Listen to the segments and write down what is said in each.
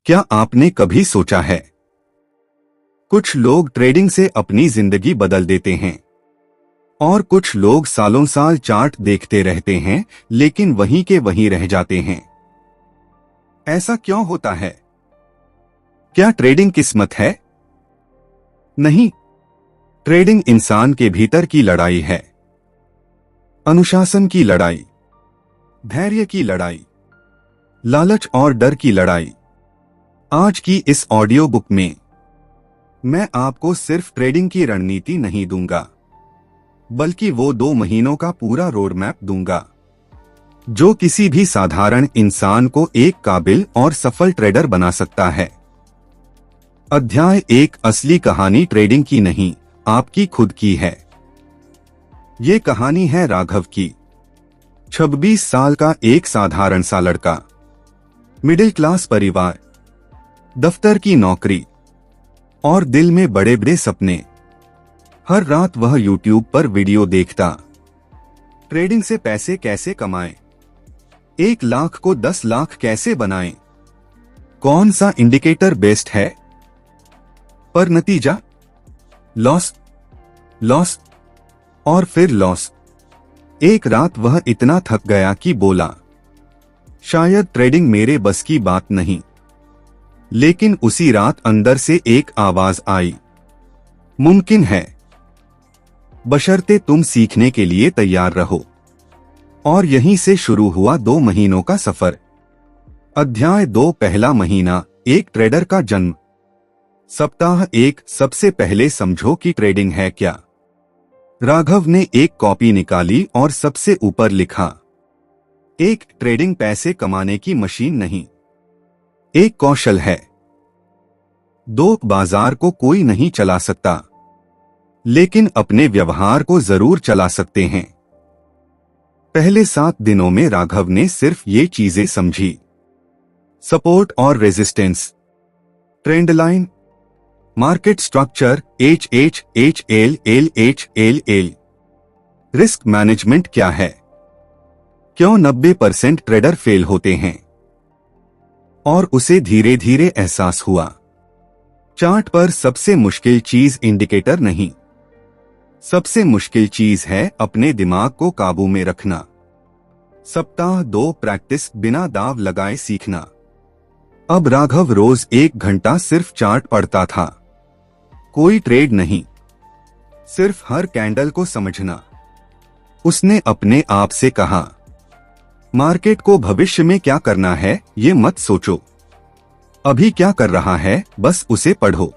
क्या आपने कभी सोचा है, कुछ लोग ट्रेडिंग से अपनी जिंदगी बदल देते हैं और कुछ लोग सालों साल चार्ट देखते रहते हैं लेकिन वहीं के वहीं रह जाते हैं। ऐसा क्यों होता है? क्या ट्रेडिंग किस्मत है? नहीं, ट्रेडिंग इंसान के भीतर की लड़ाई है। अनुशासन की लड़ाई, धैर्य की लड़ाई, लालच और डर की लड़ाई। आज की इस ऑडियो बुक में मैं आपको सिर्फ ट्रेडिंग की रणनीति नहीं दूंगा, बल्कि वो 2 महीनों का पूरा रोड मैप दूंगा जो किसी भी साधारण इंसान को एक काबिल और सफल ट्रेडर बना सकता है। अध्याय 1, असली कहानी ट्रेडिंग की नहीं, आपकी खुद की है। ये कहानी है राघव की। 26 साल का एक साधारण सा लड़का, मिडिल क्लास परिवार, दफ्तर की नौकरी और दिल में बड़े बड़े सपने। हर रात वह YouTube पर वीडियो देखता, ट्रेडिंग से पैसे कैसे कमाएं, 1 लाख को 10 लाख कैसे बनाएं, कौन सा इंडिकेटर बेस्ट है। पर नतीजा लॉस, लॉस और फिर लॉस। एक रात वह इतना थक गया कि बोला, शायद ट्रेडिंग मेरे बस की बात नहीं। लेकिन उसी रात अंदर से एक आवाज आई, मुमकिन है, बशर्ते तुम सीखने के लिए तैयार रहो। और यहीं से शुरू हुआ 2 महीनों का सफर। अध्याय 2, पहला महीना, एक ट्रेडर का जन्म। सप्ताह 1, सबसे पहले समझो कि ट्रेडिंग है क्या। राघव ने एक कॉपी निकाली और सबसे ऊपर लिखा, एक ट्रेडिंग पैसे कमाने की मशीन नहीं, एक कौशल है। 2 बाजार को कोई नहीं चला सकता, लेकिन अपने व्यवहार को जरूर चला सकते हैं। पहले 7 दिनों में राघव ने सिर्फ ये चीजें समझी, सपोर्ट और resistance, trend line, market structure, HHHLLHLL, risk management क्या है, क्यों 90% ट्रेडर फेल होते हैं। और उसे धीरे धीरे एहसास हुआ, चार्ट पर सबसे मुश्किल चीज इंडिकेटर नहीं, सबसे मुश्किल चीज है अपने दिमाग को काबू में रखना। सप्ताह 2, प्रैक्टिस, बिना दाव लगाए सीखना। अब राघव रोज 1 घंटा सिर्फ चार्ट पढ़ता था, कोई ट्रेड नहीं, सिर्फ हर कैंडल को समझना। उसने अपने आप से कहा, मार्केट को भविष्य में क्या करना है ये मत सोचो, अभी क्या कर रहा है बस उसे पढ़ो।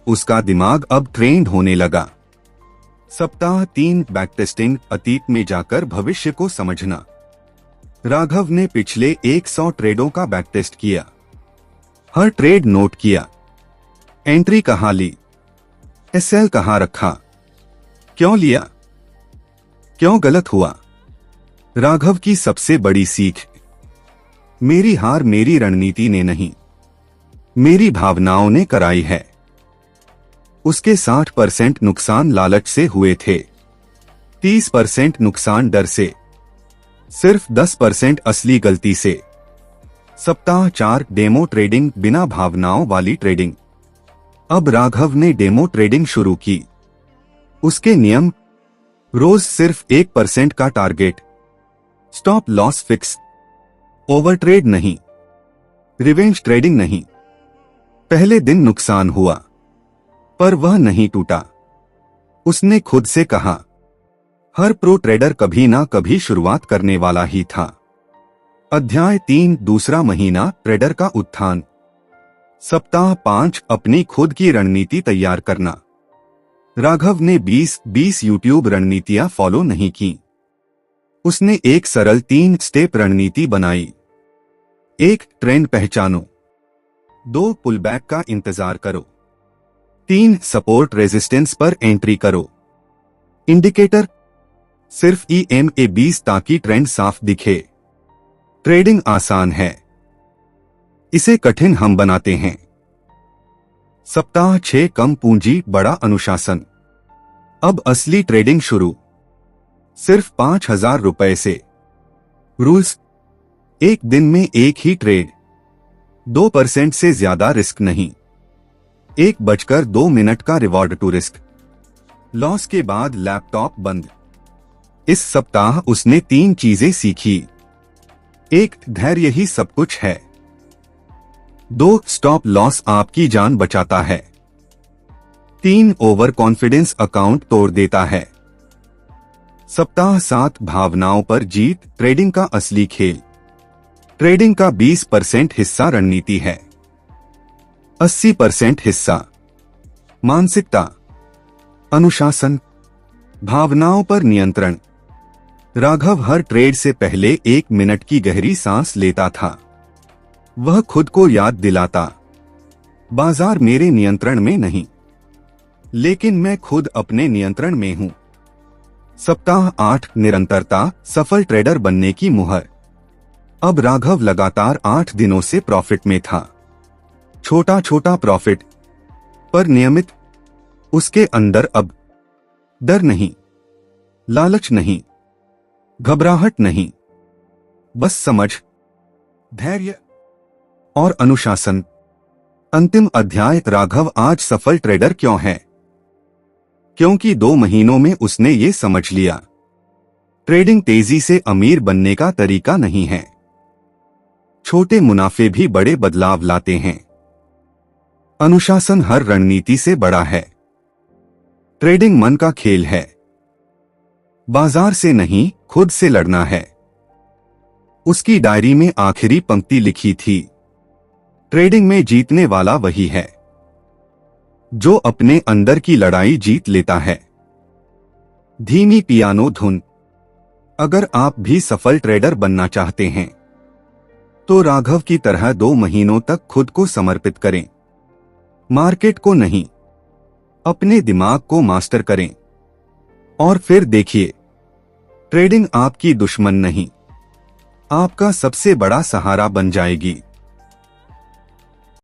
उसका दिमाग अब ट्रेंड होने लगा। सप्ताह 3, बैकटेस्टिंग, अतीत में जाकर भविष्य को समझना। राघव ने पिछले 100 ट्रेडों का बैकटेस्ट किया, हर ट्रेड नोट किया, एंट्री कहां ली, एसएल कहां रखा, क्यों लिया, क्यों गलत हुआ। राघव की सबसे बड़ी सीख, मेरी हार मेरी रणनीति ने नहीं, मेरी भावनाओं ने कराई है। उसके 60% नुकसान लालच से हुए थे, 30% नुकसान डर से, सिर्फ 10% असली गलती से। सप्ताह 4, डेमो ट्रेडिंग, बिना भावनाओं वाली ट्रेडिंग। अब राघव ने डेमो ट्रेडिंग शुरू की। उसके नियम, रोज सिर्फ 1% का target, stop loss fix, over trade नहीं, रिवेंज ट्रेडिंग नहीं। पहले दिन नुकसान हुआ, पर वह नहीं टूटा। उसने खुद से कहा, हर प्रो ट्रेडर कभी ना कभी शुरुआत करने वाला ही था। अध्याय 3, दूसरा महीना, ट्रेडर का उत्थान। सप्ताह 5, अपनी खुद की रणनीति तैयार करना। राघव ने 20 YouTube रणनीतियां फॉलो नहीं की। उसने एक सरल 3 स्टेप रणनीति बनाई। 1, ट्रेंड पहचानो, 2, पुलबैक का इंतजार करो, 3, सपोर्ट रेजिस्टेंस पर एंट्री करो। इंडिकेटर, सिर्फ EMA 20 ताकि ट्रेंड साफ दिखे। ट्रेडिंग आसान है, इसे कठिन हम बनाते हैं। सप्ताह 6, कम पूंजी बड़ा अनुशासन। अब असली ट्रेडिंग शुरू, सिर्फ 5,000 रुपए से। रूल्स, 1 दिन में 1 ही ट्रेड, 2% से ज्यादा रिस्क नहीं। 1:02 का रिवॉर्ड टू रिस्क लॉस के बाद लैपटॉप बंद। इस सप्ताह उसने 3 चीजें सीखी। 1. धैर्य ही सब कुछ है। 2. स्टॉप लॉस आपकी जान बचाता है। 3. ओवर कॉन्फिडेंस अकाउंट तोड़ देता है। सप्ताह 7 भावनाओं पर जीत, ट्रेडिंग का असली खेल। ट्रेडिंग का 20% हिस्सा रणनीति है, 80% हिस्सा मानसिकता, अनुशासन, भावनाओं पर नियंत्रण। राघव हर ट्रेड से पहले 1 मिनट की गहरी सांस लेता था। वह खुद को याद दिलाता, बाजार मेरे नियंत्रण में नहीं, लेकिन मैं खुद अपने नियंत्रण में हूं। सप्ताह 8 निरंतरता, सफल ट्रेडर बनने की मुहर। अब राघव लगातार 8 दिनों से प्रॉफिट में था। छोटा छोटा प्रॉफिट, पर नियमित। उसके अंदर अब डर नहीं, लालच नहीं, घबराहट नहीं, बस समझ, धैर्य और अनुशासन। अंतिम अध्याय। राघव आज सफल ट्रेडर क्यों है? क्योंकि 2 महीनों में उसने ये समझ लिया, ट्रेडिंग तेजी से अमीर बनने का तरीका नहीं है। छोटे मुनाफे भी बड़े बदलाव लाते हैं। अनुशासन हर रणनीति से बड़ा है। ट्रेडिंग मन का खेल है, बाजार से नहीं, खुद से लड़ना है। उसकी डायरी में आखिरी पंक्ति लिखी थी, ट्रेडिंग में जीतने वाला वही है जो अपने अंदर की लड़ाई जीत लेता है। धीमी पियानो धुन। अगर आप भी सफल ट्रेडर बनना चाहते हैं तो राघव की तरह 2 महीनों तक खुद को समर्पित करें। मार्केट को नहीं, अपने दिमाग को मास्टर करें और फिर देखिए, ट्रेडिंग आपकी दुश्मन नहीं, आपका सबसे बड़ा सहारा बन जाएगी।